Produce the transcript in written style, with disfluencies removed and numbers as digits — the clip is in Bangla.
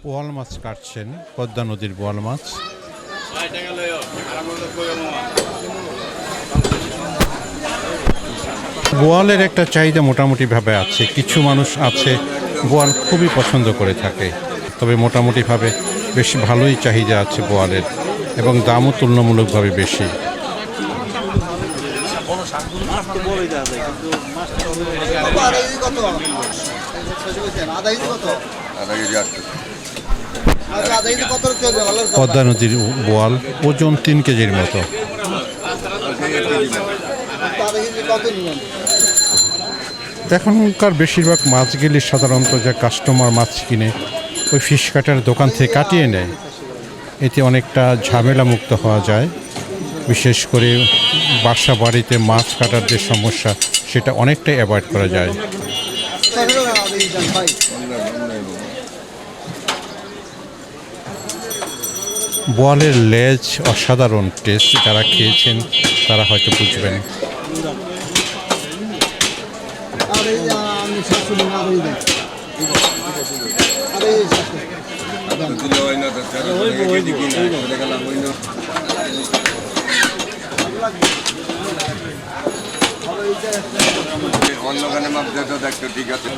বোয়াল মাছ কাটছেন, পদ্মা নদীর বোয়াল মাছ। বোয়ালের একটা চাহিদা মোটামুটিভাবে আছে, কিছু মানুষ আছে বোয়াল খুবই পছন্দ করে থাকে, তবে মোটামুটিভাবে বেশ ভালোই চাহিদা আছে বোয়ালের এবং দামও তুলনামূলকভাবে বেশি। পদ্মা নদীর বোয়াল ওজন 3 কেজির মতো। এখনকার বেশিরভাগ মাছগুলি সাধারণত যে কাস্টমার মাছ কিনে ওই ফিশ কাটার দোকান থেকে কাটিয়ে নেয়, এতে অনেকটা ঝামেলা মুক্ত হওয়া যায়। বিশেষ করে বাসা বাড়িতে মাছ কাটার যে সমস্যা সেটা অনেকটাই অ্যাভয়েড করা যায়। বোয়ালের লেজ অসাধারণ টেস্ট, যারা খেয়েছেন তারা হয়তো বুঝবেন। অন্য গানে মাপ দেখো, ঠিক আছে।